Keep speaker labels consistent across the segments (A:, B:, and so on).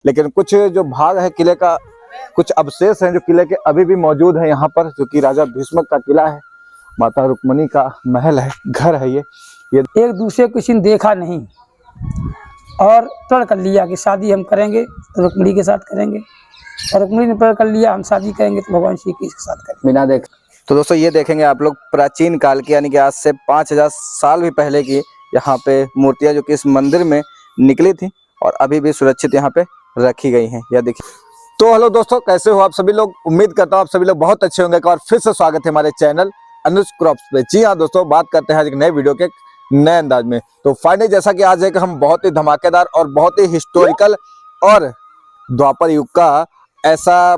A: लेकिन कुछ जो भाग है किले का, कुछ अवशेष हैं जो किले के अभी भी मौजूद है यहाँ पर, जो कि राजा भीष्मक का किला है, माता रुक्मणी का महल है, घर है ये
B: एक दूसरे को किसी ने देखा नहीं और प्रण कर लिया कि शादी हम करेंगे तो रुक्मणी के साथ करेंगे, और रुक्मणी ने प्रण कर लिया हम शादी करेंगे तो भगवान श्री कृष्ण के साथ करेंगे।
A: बिना देख तो दोस्तों ये देखेंगे आप लोग प्राचीन काल की, यानी कि आज से 5000 साल भी पहले की यहाँ पे मूर्तियां जो कि इस मंदिर में निकली थी और अभी भी सुरक्षित यहाँ पे रखी गई हैं। यह देखिए। तो हेलो दोस्तों, कैसे हो आप सभी लोग? उम्मीद करता हूँ आप सभी लोग बहुत अच्छे होंगे। एक बार फिर से स्वागत है हमारे चैनल अनुज क्रॉप्स पे। जी हाँ दोस्तों, बात करते हैं आज एक नए वीडियो के नए अंदाज में। तो फाइनली जैसा कि आज एक हम बहुत ही धमाकेदार और बहुत ही हिस्टोरिकल और द्वापर युग का ऐसा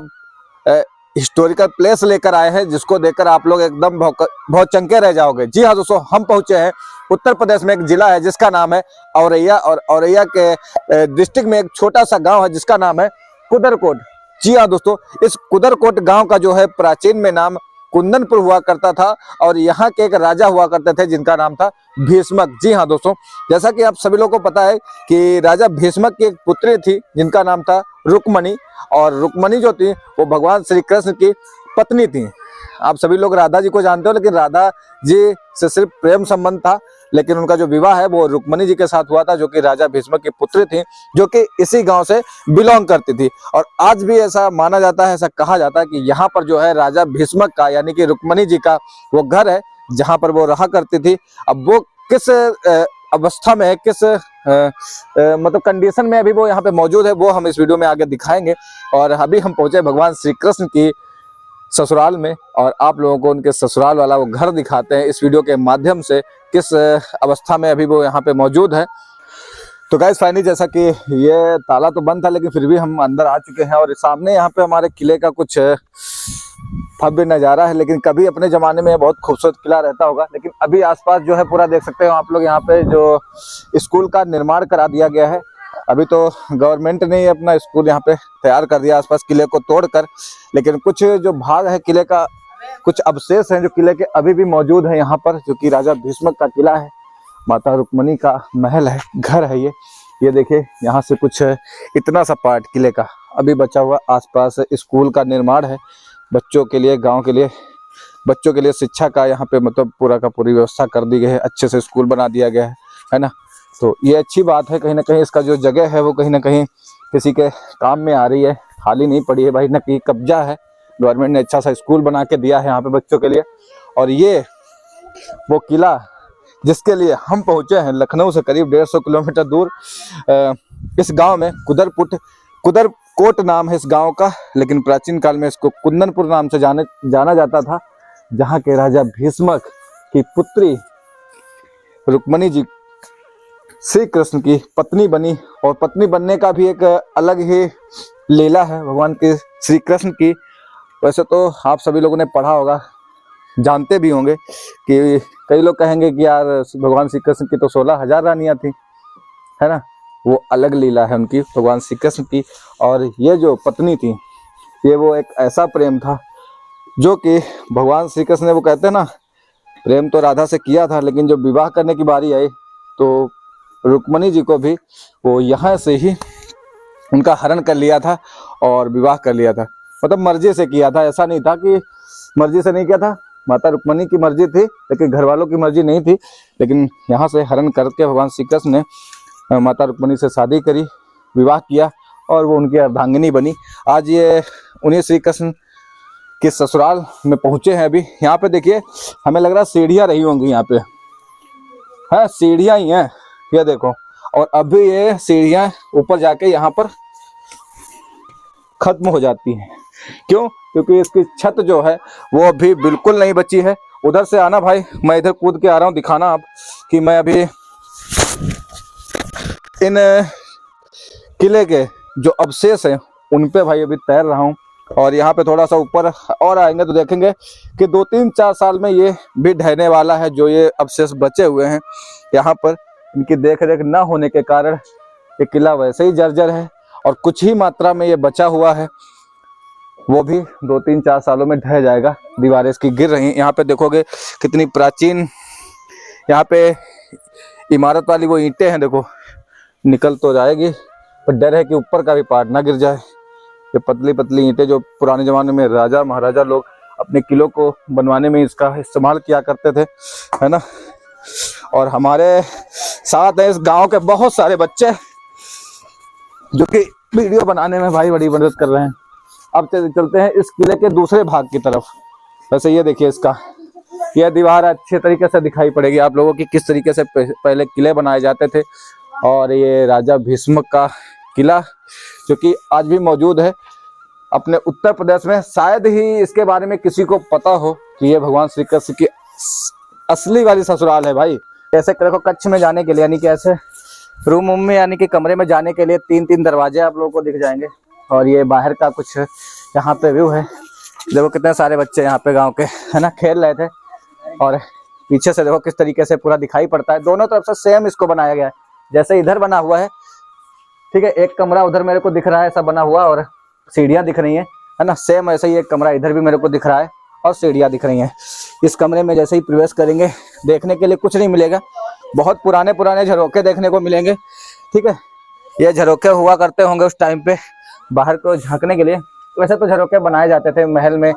A: हिस्टोरिकल प्लेस लेकर आए हैं जिसको देखकर आप लोग एकदम बहुत चंके रह जाओगे। जी हाँ दोस्तों, हम पहुंचे हैं उत्तर प्रदेश में एक जिला है जिसका नाम है औरैया, और औरैया के डिस्ट्रिक्ट में एक छोटा सा गांव है जिसका नाम है कुदरकोट। जी हाँ दोस्तों, इस कुदरकोट गांव का जो है प्राचीन में नाम कुंदनपुर हुआ करता था और यहाँ के एक राजा हुआ करते थे जिनका नाम था भीष्मक। जी हाँ दोस्तों, जैसा कि आप सभी लोगों को पता है कि राजा भीष्मक की एक पुत्री थी जिनका नाम था रुक्मणी, और रुक्मणी जो थी वो भगवान श्री कृष्ण की पत्नी थी। आप सभी लोग राधा जी को जानते हो, लेकिन राधा जी से सिर्फ प्रेम संबंध था, लेकिन उनका जो विवाह है वो रुक्मणी जी के साथ हुआ था, जो कि राजा भीष्मक की पुत्री थी, जो कि इसी गांव से बिलोंग करती थी। और आज भी ऐसा माना जाता है, ऐसा कहा जाता है कि यहाँ पर जो है राजा भीष्मक का यानी कि रुक्मणी जी का वो घर है जहाँ पर वो रहा करती थी। अब वो किस अवस्था में है, किस मतलब कंडीशन में अभी वो यहाँ पे मौजूद है, वो हम इस वीडियो में आगे दिखाएंगे। और अभी हम पहुंचे भगवान श्री कृष्ण की ससुराल में, और आप लोगों को उनके ससुराल वाला वो घर दिखाते हैं इस वीडियो के माध्यम से, किस अवस्था में अभी वो यहाँ पे मौजूद है। तो गाइस फाइनली जैसा कि ये ताला तो बंद था, लेकिन फिर भी हम अंदर आ चुके हैं और सामने यहाँ पे हमारे किले का कुछ भव्य नज़ारा है। लेकिन कभी अपने ज़माने में बहुत खूबसूरत किला रहता होगा, लेकिन अभी आसपास जो है पूरा देख सकते हो आप लोग, यहाँ पे जो स्कूल का निर्माण करा दिया गया है। अभी तो गवर्नमेंट ने अपना स्कूल यहाँ पे तैयार कर दिया आसपास किले को तोड़कर, लेकिन कुछ जो भाग है किले का, कुछ अवशेष हैं जो किले के अभी भी मौजूद है यहाँ पर, जो कि राजा भीष्मक का किला है, माता रुक्मणी का महल है, घर है ये देखिए। यहाँ से कुछ इतना सा पार्ट किले का अभी बचा हुआ। आसपास स्कूल का निर्माण है बच्चों के लिए, गांव के लिए बच्चों के लिए शिक्षा का यहाँ पे मतलब पूरा का पूरी व्यवस्था कर दी गई है, अच्छे से स्कूल बना दिया गया है ना। तो ये अच्छी बात है, कहीं ना कहीं इसका जो जगह है वो कहीं ना कहीं किसी के काम में आ रही है, खाली नहीं पड़ी है भाई, ना कि कब्जा है। गवर्नमेंट ने अच्छा सा स्कूल बना के दिया है यहाँ पे बच्चों के लिए। और ये वो किला जिसके लिए हम पहुंचे हैं लखनऊ से करीब 150 किलोमीटर दूर, इस गांव में कुदरकोट नाम है इस गांव का, लेकिन प्राचीन काल में इसको कुंदनपुर नाम से जाना जाता था, जहाँ के राजा भीष्मक की पुत्री रुक्मणी जी श्री कृष्ण की पत्नी बनी। और पत्नी बनने का भी एक अलग ही लीला है भगवान के श्री कृष्ण की। वैसे तो आप सभी लोगों ने पढ़ा होगा, जानते भी होंगे कि कई लोग कहेंगे कि यार भगवान श्री कृष्ण की तो 16,000 रानियां थी, है ना। वो अलग लीला है उनकी भगवान श्री कृष्ण की। और ये जो पत्नी थी, ये वो एक ऐसा प्रेम था जो कि भगवान श्री कृष्ण ने, वो कहते हैं ना, प्रेम तो राधा से किया था, लेकिन जब विवाह करने की बारी आई तो रुक्मणी जी को भी वो यहाँ से ही उनका हरण कर लिया था और विवाह कर लिया था। मतलब मर्जी से किया था, ऐसा नहीं था कि मर्जी से नहीं किया था। माता रुक्मणी की मर्जी थी, लेकिन घर वालों की मर्जी नहीं थी। लेकिन यहाँ से हरण करके भगवान श्री कृष्ण ने माता रुक्मणी से शादी करी, विवाह किया और वो उनकी अर्धांगिनी बनी। आज ये उन्हीं श्री कृष्ण के ससुराल में पहुँचे हैं। अभी यहाँ पे देखिए, हमें लग रहा है सीढ़ियाँ रही होंगी यहाँ पे, है सीढ़ियाँ ही हैं, ये देखो। और अभी ये सीढ़ियाँ ऊपर जाके यहाँ पर खत्म हो जाती हैं। क्यों? क्योंकि इसकी छत जो है वो अभी बिल्कुल नहीं बची है। उधर से आना भाई, मैं इधर कूद के आ रहा हूँ, दिखाना आप कि मैं अभी इन किले के जो अवशेष हैं उन पे भाई अभी तैर रहा हूँ। और यहाँ पे थोड़ा सा ऊपर और आएंगे तो देखेंगे कि 2-3-4 साल में ये भी ढहने वाला है। जो ये अवशेष बचे हुए हैं यहाँ पर, इनकी देख रेख न होने के कारण ये किला वैसे ही जर्जर है, और कुछ ही मात्रा में ये बचा हुआ है, वो भी 2-3-4 सालों में ढह जाएगा। दीवारें इसकी गिर रही हैं। यहाँ पे देखोगे कितनी प्राचीन यहाँ पे इमारत वाली वो ईंटें हैं, देखो निकल तो जाएगी पर डर है कि ऊपर का भी पार्ट ना गिर जाए। ये पतली पतली ईंटें जो पुराने जमाने में राजा महाराजा लोग अपने किलों को बनवाने में इसका इस्तेमाल किया करते थे, है ना। और हमारे साथ है इस गांव के बहुत सारे बच्चे जो कि वीडियो बनाने में भाई बड़ी मदद कर रहे हैं। अब चलते हैं इस किले के दूसरे भाग की तरफ। वैसे ये देखिए इसका यह दीवार अच्छे तरीके से दिखाई पड़ेगी आप लोगों की किस तरीके से पहले किले बनाए जाते थे। और ये राजा भीष्म का किला जो कि आज भी मौजूद है अपने उत्तर प्रदेश में। शायद ही इसके बारे में किसी को पता हो कि ये भगवान श्री कृष्ण की असली वाली ससुराल है भाई। ऐसे देखो कच्छ में जाने के लिए यानी कि ऐसे रूम में यानी कि कमरे में जाने के लिए 3-3 दरवाजे आप लोगों को दिख जाएंगे। और ये बाहर का कुछ यहाँ पे व्यू है। देखो कितने सारे बच्चे यहाँ पे गांव के, है ना, खेल रहे थे। और पीछे से देखो किस तरीके से पूरा दिखाई पड़ता है। दोनों तरफ से सेम इसको बनाया गया है, जैसे इधर बना हुआ है, ठीक है। एक कमरा उधर मेरे को दिख रहा है ऐसा बना हुआ और सीढ़ियाँ दिख रही है ना। सेम ऐसे ही एक कमरा इधर भी मेरे को दिख रहा है और सीढ़ियाँ दिख रही हैं। इस कमरे में जैसे ही प्रवेश करेंगे देखने के लिए कुछ नहीं मिलेगा, बहुत पुराने पुराने झरोखे देखने को मिलेंगे, ठीक है। ये झरोखे हुआ करते होंगे उस टाइम पे बाहर को झांकने के लिए। वैसे तो झरोखे बनाए जाते थे महल में,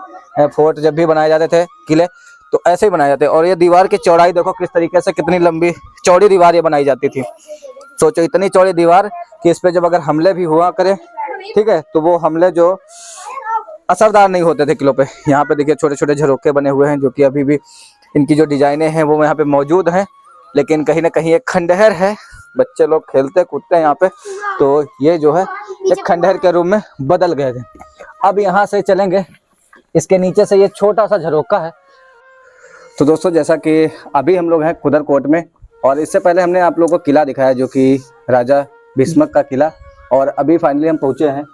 A: फोर्ट जब भी बनाए जाते थे किले तो ऐसे ही बनाए जाते। और ये दीवार की चौड़ाई देखो किस तरीके से, कितनी लंबी चौड़ी दीवार ये बनाई जाती थी। सोचो इतनी चौड़ी दीवार कि इस पे जब अगर हमले भी हुआ करे, ठीक है, तो वो हमले जो असरदार नहीं होते थे किलों पे। यहाँ पे देखिए छोटे छोटे झरोखे बने हुए हैं जो कि अभी भी इनकी जो डिजाइनें हैं वो यहाँ पे मौजूद हैं, लेकिन कहीं ना कहीं एक खंडहर है। बच्चे लोग खेलते कूदते हैं यहाँ पे, तो ये जो है एक खंडहर के रूप में बदल गए थे। अब यहाँ से चलेंगे, इसके नीचे से ये छोटा सा झरोखा है। तो दोस्तों जैसा कि अभी हम लोग हैं कुदरकोट में और इससे पहले हमने आप लोगों को किला दिखाया जो कि राजा भीष्मक का किला। और अभी फाइनली हम पहुंचे हैं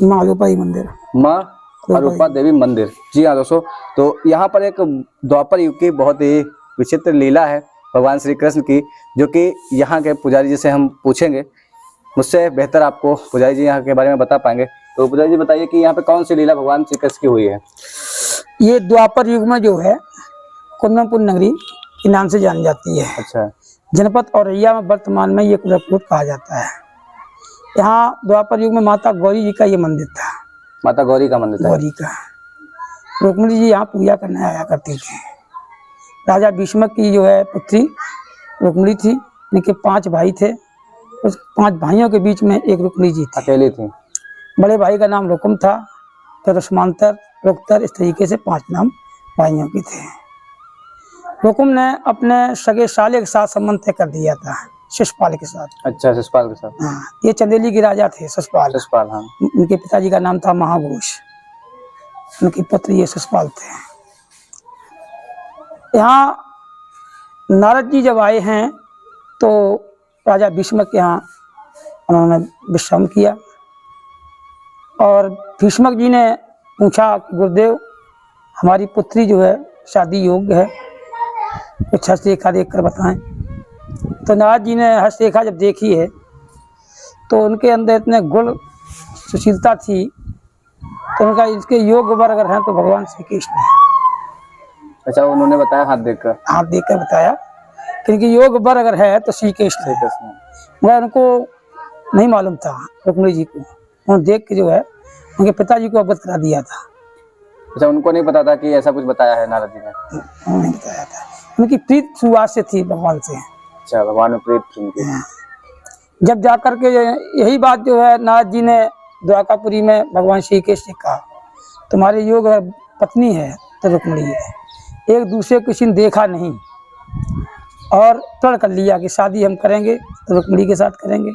B: माँ अरूपाई मंदिर,
A: माँ अरूपा देवी मंदिर। जी हाँ दोस्तों, तो यहाँ पर एक द्वापर युग की बहुत ही विचित्र लीला है भगवान श्री कृष्ण की, जो कि यहाँ के पुजारी जी से हम पूछेंगे। मुझसे बेहतर आपको पुजारी जी यहाँ के बारे में बता पाएंगे। तो पुजारी जी बताइए कि यहाँ पे कौन सी लीला भगवान श्री कृष्ण की हुई है।
B: ये द्वापर युग में जो है कुंदनपुर नगरी के नाम से जानी जाती है।
A: अच्छा।
B: जनपद औरैया में वर्तमान में ये कुदरकोट कहा जाता है। यहाँ द्वापर युग में माता गौरी जी का ये मंदिर था।
A: माता गौरी का मंदिर था।
B: गौरी का। रुक्मिणी जी यहाँ पूजा करने आया करती थी। राजा भीष्मक की जो है पुत्री रुक्मिणी थी। इनके 5 भाई थे, उस 5 भाइयों के बीच में एक रुक्मिणी जी थी,
A: अकेली थी।
B: बड़े भाई का नाम रुकुम था, फिर रश्मांतर, रुक्तर, इस तरीके से 5 नाम भाइयों के थे। रुकुम ने अपने सगे साले के साथ संबंध तय कर दिया था, शिशुपाल के साथ।
A: अच्छा, शिशुपाल के साथ।
B: हाँ, ये चंदेली के राजा थे शिशुपाल।
A: शिशुपाल, हाँ।
B: उनके पिताजी का नाम था महाघोष, उनकी पुत्र ये शिशुपाल थे। यहाँ नारद जी जब आए हैं तो राजा भीष्मक के यहाँ उन्होंने विश्राम किया और भीष्मक जी ने पूछा कि गुरुदेव हमारी पुत्री जो है शादी योग्य है, कुछ हस्तरेखा देख कर बताएं। तो नारद जी ने हस्तरेखा जब देखी है तो उनके अंदर इतने गुण सुशीलता थी तो उनका इसके योग्य वर अगर हैं तो भगवान श्री कृष्ण है।
A: अच्छा, उन्होंने बताया हाथ देखकर?
B: हाथ देखकर बताया कि इनकी योग वर अगर है तो श्री कृष्ण है। मगर उनको नहीं मालूम था रुक्मिणी जी को। उन्होंने देख के जो है उनके पिताजी को अवगत करा दिया था।
A: अच्छा, उनको नहीं पता था कि ऐसा कुछ बताया है नारद जी ने?
B: नहीं बताया था। उनकी प्रीत शुरुआत से थी भगवान से।
A: अच्छा, भगवान में प्रीत थी।
B: जब जाकर के यही बात जो है नारद जी ने द्वारकापुरी में भगवान श्री कृष्ण से कहा, तुम्हारे योग पत्नी है तो रुक्मिणी है, एक दूसरे को किसी ने देखा नहीं और प्रण कर लिया कि शादी हम करेंगे तो रुक्मिणी के साथ करेंगे,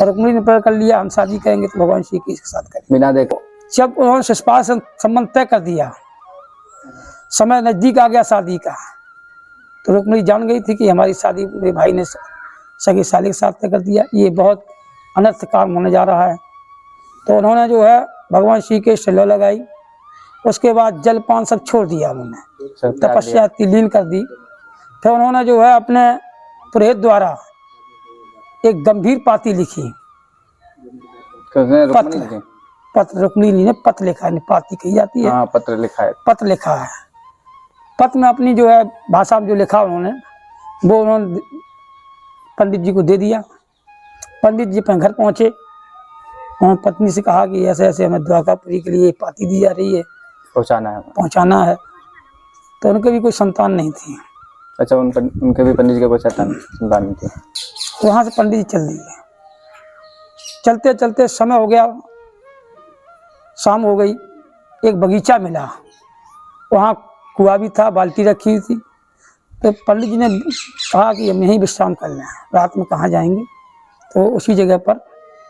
B: और रुक्मिणी ने प्रण कर लिया हम शादी करेंगे तो भगवान श्री कृष्ण के साथ करेंगे।
A: बिना देखो
B: जब उन्होंने शिशुपाल से संबंध तय कर दिया, समय नजदीक आ गया शादी का, तो रुक्मिणी जान गई थी कि हमारी शादी मेरे भाई ने सगे साले के साथ तय कर दिया, ये बहुत अनर्थ काम होने जा रहा है। तो उन्होंने जो है भगवान श्री कृष्ण से लौ लगाई। उसके बाद जलपान सब छोड़ दिया उन्होंने, तपस्या की लीन कर दी। फिर उन्होंने जो है अपने पुरोहित द्वारा एक गंभीर पाती लिखी, पत्र। रुक्मिणी ने पत्र लिखा है, पाती कही जाती है।
A: हाँ, पत्र लिखा है।
B: पत्र लिखा है। पत्र में अपनी जो है भाषा में जो लिखा उन्होंने वो उन्होंने पंडित जी को दे दिया। पंडित जी अपने घर पहुंचे, उन्होंने पत्नी से कहा कि ऐसे ऐसे हमें द्वारकापुरी के लिए पाती दी जा रही है, पहुंचाना है। तो उनके भी कोई संतान नहीं थी।
A: अच्छा, उनके भी पंडित जी का कोई संतान नहीं थी।
B: वहाँ से पंडित जी चल दिए। चलते चलते समय हो गया, शाम हो गई। एक बगीचा मिला, वहाँ कुआं भी था, बाल्टी रखी हुई थी। तो पंडित जी ने कहा कि हम यहीं विश्राम कर लें, रात में कहाँ जाएंगे। तो उसी जगह पर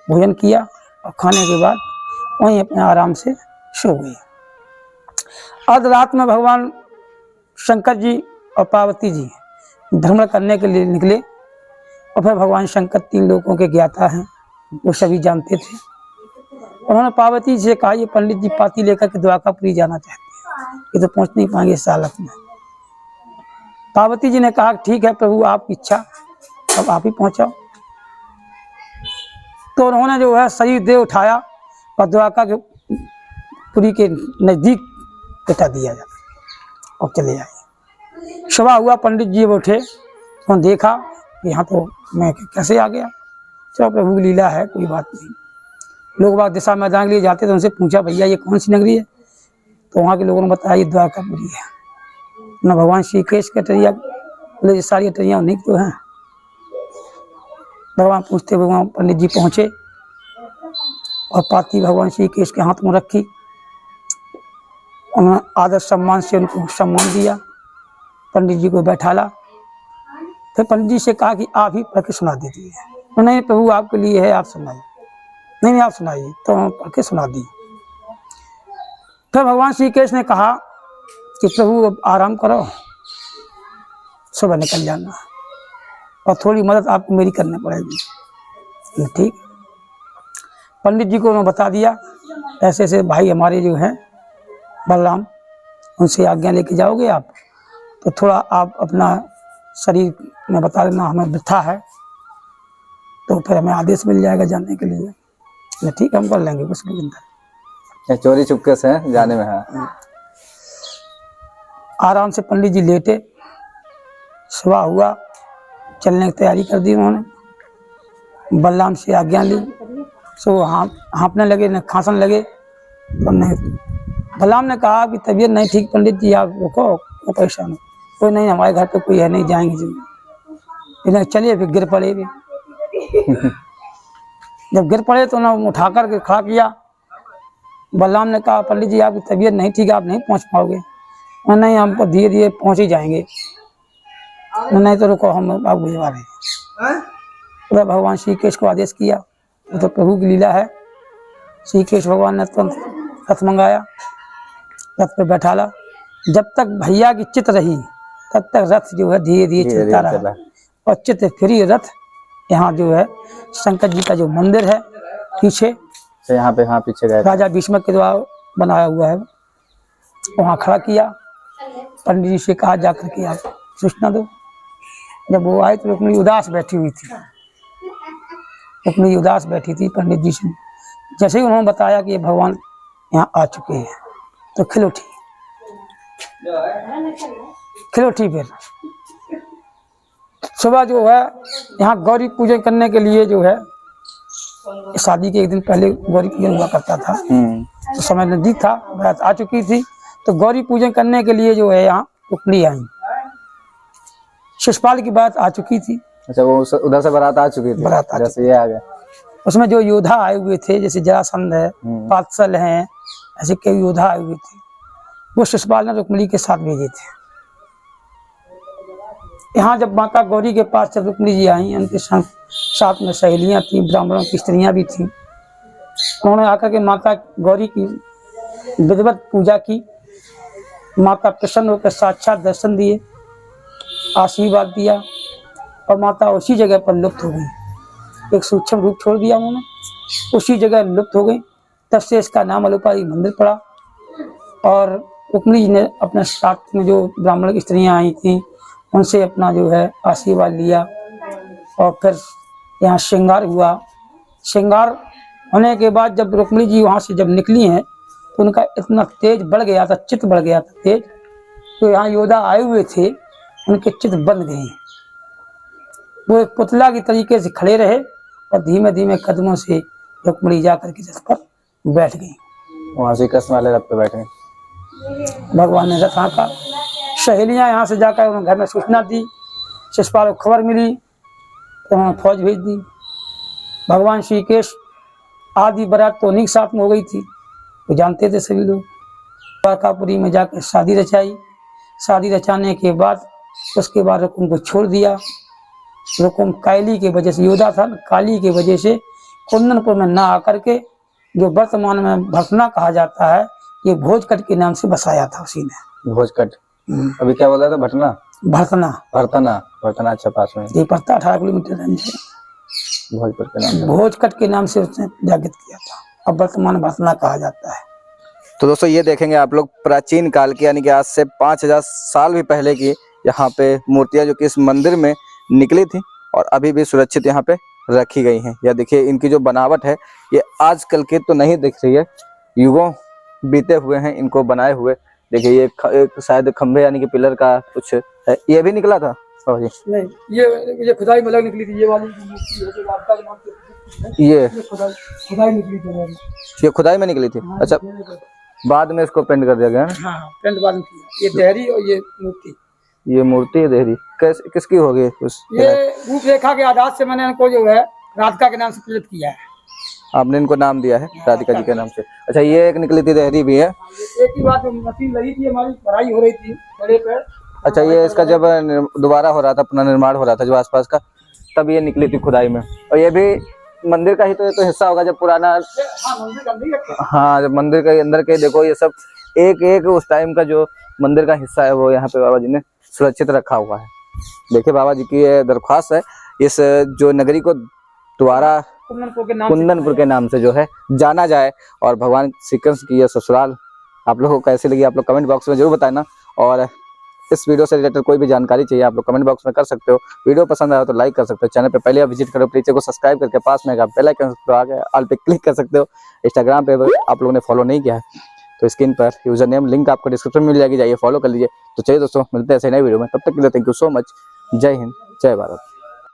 B: भोजन किया और खाने के बाद वहीं अपने आराम से सो गए। अर्ध रात में भगवान शंकर जी और पार्वती जी भ्रमण करने के लिए निकले। और फिर भगवान शंकर 3 लोगों के ज्ञाता हैं, वो सभी जानते थे। उन्होंने पार्वती जी से कहा, ये पंडित जी पाती लेकर के द्वारकापुरी जाना चाहते हैं, ये तो पहुंच नहीं पाएंगे इस हालत में। पार्वती जी ने कहा, ठीक है प्रभु, आपकी इच्छा, अब आप ही पहुंचाओ। तो उन्होंने जो है शरीर दे उठाया और द्वारकापुरी के नज़दीक बैठा दिया जाता और चले आए। सुबह हुआ, पंडित जी उठे, तो देखा कि यहाँ तो मैं कैसे आ गया। चलो प्रभु की लीला है, कोई बात नहीं। लोग बाग दिशा मैदान के लिए जाते तो उनसे पूछा, भैया ये कौन सी नगरी है? तो वहाँ के लोगों ने बताया, ये द्वारकापुरी है ना। भगवान श्री कृष्ण की अटरिया, बोले ये सारी अटरियाँ उन्हीं तो हैं। भगवान पूछते भगवान पंडित जी पहुँचे और पाती भगवान श्री कृष्ण के हाथ में रखी। उन्होंने आदर सम्मान से उनको सम्मान दिया, पंडित जी को बैठाला। फिर पंडित जी से कहा कि आप ही पढ़ के सुना दीजिए। नहीं प्रभु, आपके लिए है, आप सुनाइए। नहीं आप सुनाइए। तो पढ़ के सुना दी। फिर भगवान श्री कृष्ण ने कहा कि प्रभु अब आराम करो, सुबह निकल जाना और थोड़ी मदद आपको मेरी करनी पड़ेगी। ठीक। पंडित जी को उन्होंने बता दिया, ऐसे ऐसे भाई हमारे जो हैं बलराम, उनसे आज्ञा लेके जाओगे आप, तो थोड़ा आप अपना शरीर में बता देना, हमें वृथा है, तो फिर हमें आदेश मिल जाएगा जाने के लिए। ठीक, हम कर लेंगे, कुछ नहीं चिंता।
A: चोरी चुपके से जाने में है।
B: आराम से पंडित जी लेटे। सुबह हुआ, चलने की तैयारी कर दी उन्होंने। बलराम से आज्ञा ली, सो हाँपने लगे, न खांसन लगे। तो बलराम ने कहा कि तबीयत नहीं ठीक पंडित जी, आप रुको, क्यों परेशान हो? कोई नहीं, हमारे घर पे कोई है नहीं, जाएंगे जी। चलिए, फिर गिर पड़े भी। जब गिर पड़े तो उन्होंने उठा करके खड़ा किया। बलराम ने कहा, पंडित जी आपकी तबीयत नहीं ठीक, आप नहीं पहुंच पाओगे। नहीं, हम तो धीरे धीरे पहुंच ही जाएंगे। नहीं तो रुको, हम आप भिजवा रहे हैं। तो भगवान श्री कृष्ण को आदेश किया, वो तो प्रभु की लीला है। श्री कृष्ण भगवान ने तुरंत रथ मंगाया, रथ पर बैठाला। जब तक भैया की चित रही तब तक रथ जो है धीरे धीरे चलता रहा। और चित फिरी रथ यहाँ जो है शंकर जी का जो मंदिर है पीछे,
A: तो यहाँ पे पीछे गए
B: राजा भीष्मक के द्वारा बनाया हुआ है, वहाँ खड़ा किया। पंडित जी से कहा जाकर के आप सूचना दो। जब वो आए तो रुक्मिणी उदास बैठी हुई थी। रुक्मिणी उदास बैठी थी। पंडित जी से जैसे ही उन्होंने बताया कि ये भगवान यहाँ आ चुके हैं तो खिल उठी। फिर सुबह जो है यहाँ गौरी पूजन करने के लिए जो है, शादी के एक दिन पहले गौरी पूजन हुआ करता था। तो समय नजदीक था, बारात आ चुकी थी, तो गौरी पूजन करने के लिए जो है यहाँ रुक्मिणी आई। शिषपाल की बात आ चुकी थी।
A: अच्छा, वो उधर से बारात आ चुकी थी।
B: बारात आ
A: जैसे ये आ गया।
B: उसमें जो योद्धा आए हुए थे, जैसे जरासंध है, पार्सल हैं, ऐसे कई योद्धा आए हुए थे, वो शिषपाल ने रुक्मिणी के साथ भेजे थे। यहाँ जब माता गौरी के पास जब रुक्मिणी जी आई, उनके साथ में सहेलियाँ थीं, ब्राह्मणों की स्त्रियाँ भी थीं। उन्होंने आकर के माता गौरी की विधिवत पूजा की। माता प्रसन्न होकर साक्षात दर्शन दिए, आशीर्वाद दिया और माता उसी जगह पर लुप्त हो गई। एक सूक्ष्म रूप छोड़ दिया उन्होंने, उसी जगह लुप्त हो गई। तब से इसका नाम अलोपारी मंदिर पड़ा। और रुक्मिणी जी ने अपने साथ में जो ब्राह्मण की स्त्रियाँ आई थीं उनसे अपना जो है आशीर्वाद लिया। और फिर यहाँ श्रृंगार हुआ। श्रृंगार होने के बाद जब रुक्मिणी जी वहाँ से जब निकली हैं तो उनका इतना तेज बढ़ गया था, चित्त बढ़ गया था तेज। तो यहाँ योद्धा आए हुए थे, उनके चित्त बंद गए। वो एक पुतला की तरीके से खड़े रहे और धीमे धीमे कदमों से रुक्मणी जा करके रथ पर बैठ गई।
A: वहां श्री कृष्ण वाले रथ पे बैठे।
B: भगवान ने रथ आका, सहेलियां यहाँ से जाकर उन्होंने घर में सूचना दी, शिशुपाल को खबर मिली तो उन्होंने फौज भेज दी। भगवान श्री कृष्ण आदि बारात तो उन्हीं के साथ में हो गई थी, वो जानते थे सभी लोग। द्वारकापुरी में जाकर शादी रचाई। शादी रचाने के बाद उसके बाद रुकुम को छोड़ दिया। रुकुम काली के वजह से, योद्धा था, काली के वजह से कुंदनपुर में ना आकर के जो वर्तमान में भटना कहा जाता है, ये भोजकट के नाम से बसाया था उसी ने।
A: भोजकट, अभी क्या बोला था? भटना,
B: भरतना,
A: भरतना, भरतना। अच्छा, पास में
B: ये पड़ता 18 किलोमीटर रेंज है।
A: भोजपुर के नाम से,
B: भोजकट के नाम से उसने जागृत किया था, अब वर्तमान भटना कहा जाता है।
A: तो दोस्तों ये देखेंगे आप लोग प्राचीन काल की, यानी कि आज से 5000 साल भी पहले की यहाँ पे मूर्तियां जो कि इस मंदिर में निकली थी और अभी भी सुरक्षित यहाँ पे रखी गई हैं। या देखिए इनकी जो बनावट है ये आजकल के तो नहीं दिख रही है, युगों बीते हुए हैं इनको बनाए हुए। देखिए ये एक शायद खंभे यानी कि पिलर का कुछ है, ये भी निकला था बाबा जी?
B: नहीं, ये खुदाई में अलग निकली थी, ये वाली मूर्ति है जो राधिका के नाम से,
A: ये
B: खुदाई निकली थी,
A: ये खुदाई में निकली थी। अच्छा, बाद में इसको पेंट कर दिया गया है?
B: हाँ, पेंट बाद में किया। ये देहरी और ये मूर्ति,
A: ये मूर्ति है देहरी, किसकी होगी? उस
B: ये रूपरेखा के आधार से मैंने इनको जो है राधिका के नाम से प्रेरित किया है।
A: आपने इनको नाम दिया है राधिका जी के नाम से? अच्छा, ये एक निकली थी देहरी भी है।
B: एक ही बात, मशीन लगी थी, हमारी पढ़ाई हो रही थी बड़े पे। अच्छा,
A: ये इसका जब दोबारा हो रहा था, पुनर्निर्माण हो रहा था जो आसपास का, तब ये निकली थी खुदाई में। और ये भी मंदिर का ही तो हिस्सा होगा जब पुराना, हाँ, जब मंदिर के अंदर के देखो ये सब एक एक उस टाइम का जो मंदिर का हिस्सा है वो यहाँ पे बाबा जी ने सुरक्षित रखा हुआ है। देखिए बाबा जी की ये दरख्वास्त है, इस जो नगरी को दोबारा कुंदनपुर के नाम से जो है जाना जाए और भगवान श्री कृष्ण की ये ससुराल आप लोगों को कैसी लगी आप लोग कमेंट बॉक्स में जरूर बताना। और इस वीडियो से रिलेटेड कोई भी जानकारी चाहिए आप लोग कमेंट बॉक्स में कर सकते हो। वीडियो पसंद आया तो लाइक कर सकते हो, चैनल पे पहले आप विजिट करो, प्लीज को सब्सक्राइब करके पास में बेल आइकन पे आके ऑल पे क्लिक कर सकते हो। इंस्टाग्राम पे आप लोगों ने फॉलो नहीं किया है तो स्क्रीन पर यूजर नेम लिंक आपको डिस्क्रिप्शन में मिल जाएगी, जाइए फॉलो कर लीजिए। तो चलिए दोस्तों, मिलते हैं ऐसे नए वीडियो में, तब तक के लिए थैंक यू सो मच। जय हिंद, जय भारत।